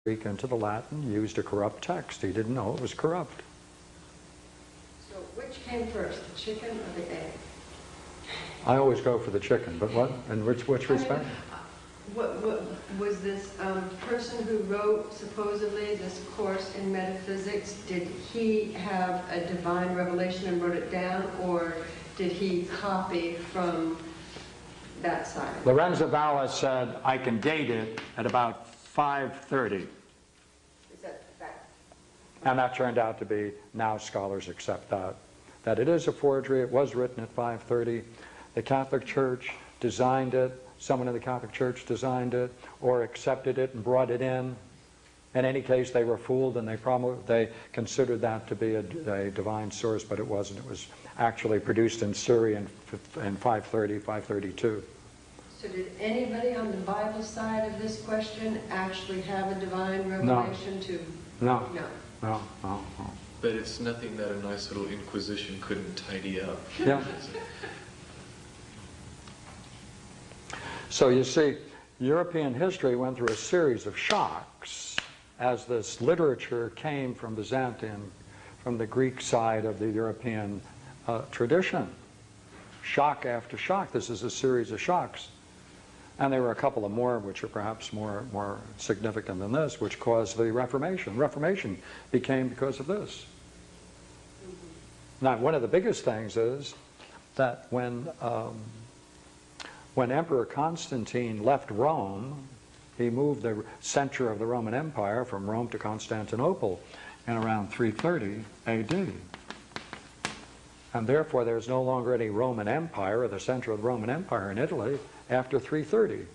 Greek into the Latin, used a corrupt text. He didn't know it was corrupt. So which came first, the chicken or the egg? I always go for the chicken, but what? In which respect? What was this person who wrote supposedly this course in metaphysics, did he have a divine revelation and wrote it down, or did he copy from that side? Lorenzo Valla said, I can date it at about 530. Is that? And that turned out to be, now scholars accept that it is a forgery. It was written at 530. The Catholic Church designed it. Someone in the Catholic Church designed it or accepted it and brought it in. In any case, they were fooled, and they considered that to be a divine source, but it wasn't. It was actually produced in Syria in 530, 532. So did anybody on the Bible side of this question actually have a divine revelation to? No. No. No, no, no. But it's nothing that a nice little Inquisition couldn't tidy up. Yeah. So you see, European history went through a series of shocks as this literature came from Byzantium, from the Greek side of the European tradition. Shock after shock. This is a series of shocks. And there were a couple of more, which are perhaps more significant than this, which caused the Reformation. Reformation became because of this. Now, one of the biggest things is that when Emperor Constantine left Rome, he moved the center of the Roman Empire from Rome to Constantinople in around 330 AD. And therefore, there's no longer any Roman Empire, or the center of the Roman Empire in Italy, after 330.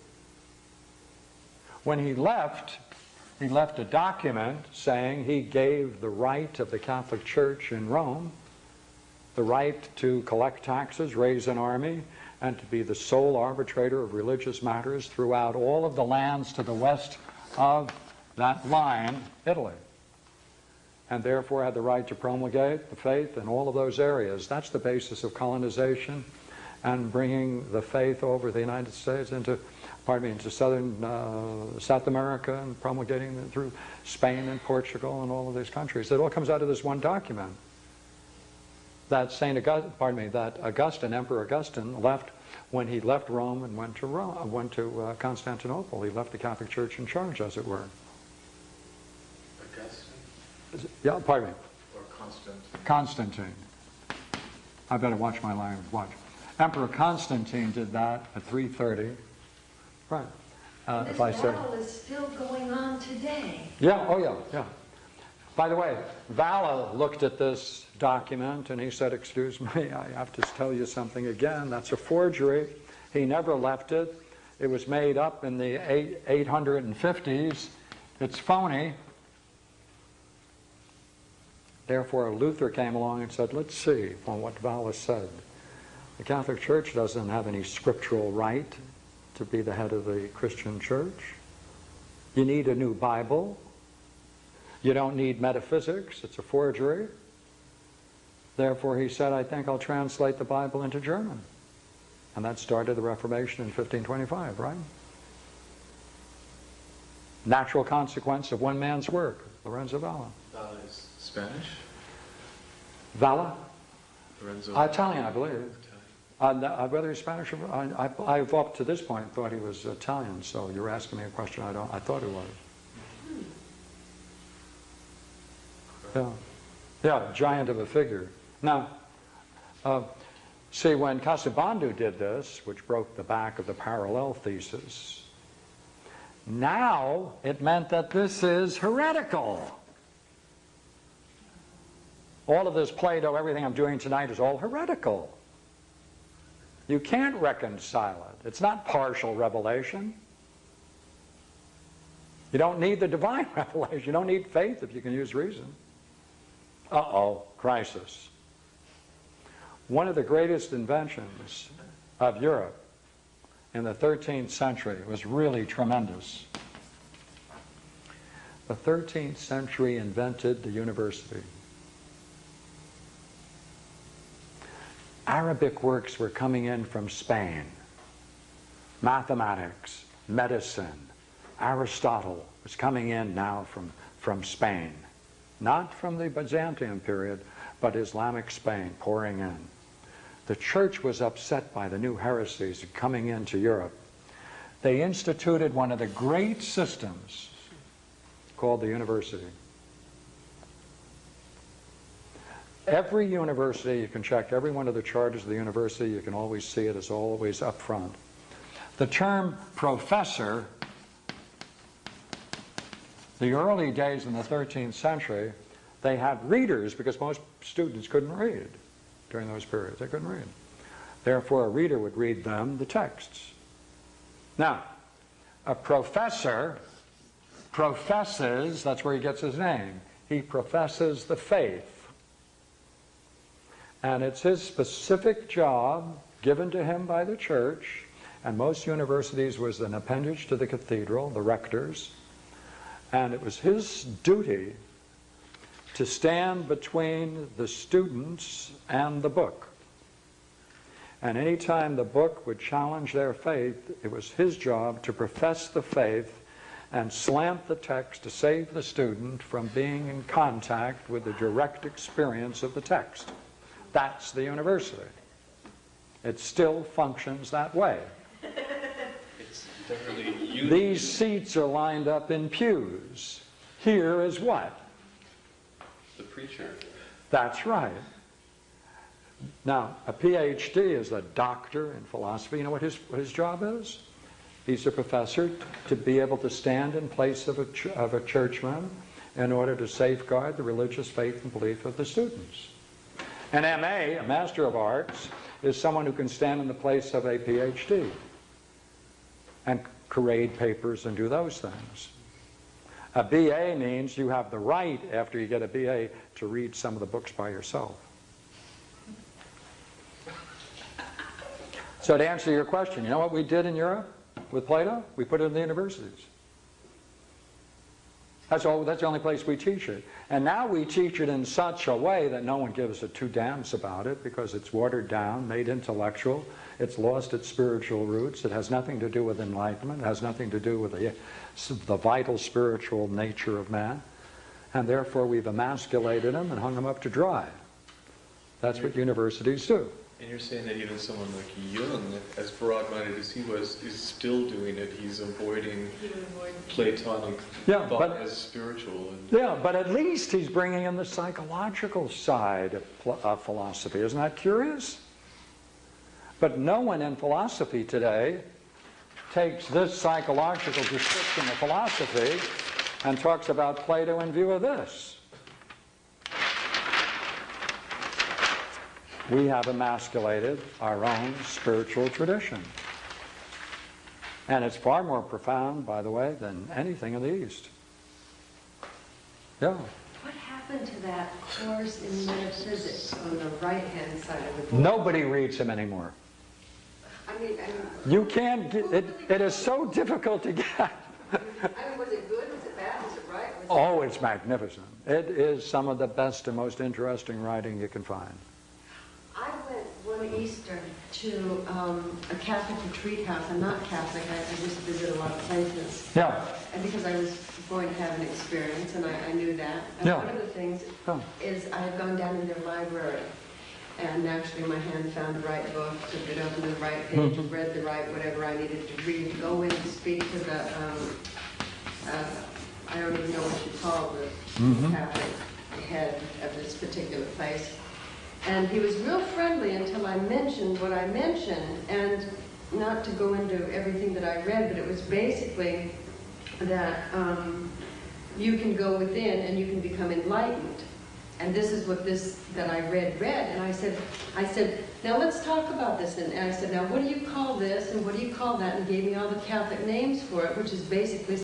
When he left a document saying he gave the right of the Catholic Church in Rome, the right to collect taxes, raise an army, and to be the sole arbitrator of religious matters throughout all of the lands to the west of that line, Italy. And therefore had the right to promulgate the faith in all of those areas. That's the basis of colonization and bringing the faith over the United States into southern South America, and promulgating it through Spain and Portugal and all of these countries. It all comes out of this one document. That Emperor Augustine left when he left Rome and went to Constantinople. He left the Catholic Church in charge, as it were. Augustine? Yeah, pardon me. Or Constantine? Constantine. I better watch my language. Watch. Emperor Constantine did that at 330. Right. This battle is still going on today. Yeah, oh yeah, yeah. By the way, Valla looked at this document and he said, excuse me, I have to tell you something again. That's a forgery. He never left it. It was made up in the 850s. It's phony. Therefore, Luther came along and said, let's see on what Valla said. The Catholic Church doesn't have any scriptural right to be the head of the Christian church. You need a new Bible. You don't need metaphysics. It's a forgery. Therefore, he said, I think I'll translate the Bible into German. And that started the Reformation in 1525, right? Natural consequence of one man's work, Lorenzo Valla. Valla is Spanish? Valla? Lorenzo? Italian, I believe. Whether he's Spanish or I've up to this point thought he was Italian. So you're asking me a question I thought he was. Yeah, yeah, giant of a figure. Now, see, when Casaubondu did this, which broke the back of the parallel thesis, now it meant that this is heretical. All of this Plato, everything I'm doing tonight is all heretical. You can't reconcile it. It's not partial revelation. You don't need the divine revelation. You don't need faith if you can use reason. Uh-oh, crisis. One of the greatest inventions of Europe in the 13th century was really tremendous. The 13th century invented the university. Arabic works were coming in from Spain. Mathematics, medicine, Aristotle, was coming in now from Spain. Not from the Byzantium period, but Islamic Spain pouring in. The church was upset by the new heresies coming into Europe. They instituted one of the great systems called the university. Every university, you can check every one of the charters of the university, you can always see it as always up front. The term professor, the early days in the 13th century, they had readers because most students couldn't read during those periods. They couldn't read. Therefore, a reader would read them the texts. Now, a professor professes, that's where he gets his name. He professes the faith. And it's his specific job given to him by the church, and most universities was an appendage to the cathedral, the rectors, and it was his duty to stand between the students and the book. And any time the book would challenge their faith, it was his job to profess the faith and slant the text to save the student from being in contact with the direct experience of the text. That's the university. It still functions that way. It's definitely These seats are lined up in pews. Here is what? the preacher. That's right. Now, a PhD is a doctor in philosophy. You know what his job is? He's a professor to be able to stand in place of a churchman in order to safeguard the religious faith and belief of the students. An MA, a Master of Arts, is someone who can stand in the place of a PhD and grade papers and do those things. A BA means you have the right, after you get a BA, to read some of the books by yourself. So to answer your question, you know what we did in Europe with Plato? We put it in the universities. That's the only place we teach it. And now we teach it in such a way that no one gives a two damns about it because it's watered down, made intellectual, it's lost its spiritual roots, it has nothing to do with enlightenment, it has nothing to do with the vital spiritual nature of man, and therefore we've emasculated him and hung him up to dry. That's what universities do. And you're saying that even someone like Jung, as broad-minded as he was, is still doing it. He's avoiding Platonic thought as spiritual. Yeah, but at least he's bringing in the psychological side of philosophy. Isn't that curious? But no one in philosophy today takes this psychological description of philosophy and talks about Plato in view of this. We have emasculated our own spiritual tradition. And it's far more profound, by the way, than anything in the East. Yeah. What happened to that course in metaphysics on the right-hand side of the book? Nobody reads him anymore. I mean, you can't get it is so difficult to get. was it good? Was it bad? Was it right? Oh, it's magnificent. It is some of the best and most interesting writing you can find. I went one Easter to a Catholic retreat house. I'm not Catholic. I just visit a lot of places. Yeah. And because I was going to have an experience, and I knew that. And one of the things is I had gone down in their library, and naturally my hand found the right book, took it open to the right page, read the right whatever I needed to read, to go in to speak to the, I don't even know what you call the Catholic head of this particular place. And he was real friendly until I mentioned what I mentioned, and not to go into everything that I read, but it was basically that you can go within and you can become enlightened. And this is what that I read, and I said, now let's talk about this. And I said, now what do you call this and what do you call that? And he gave me all the Catholic names for it, which is basically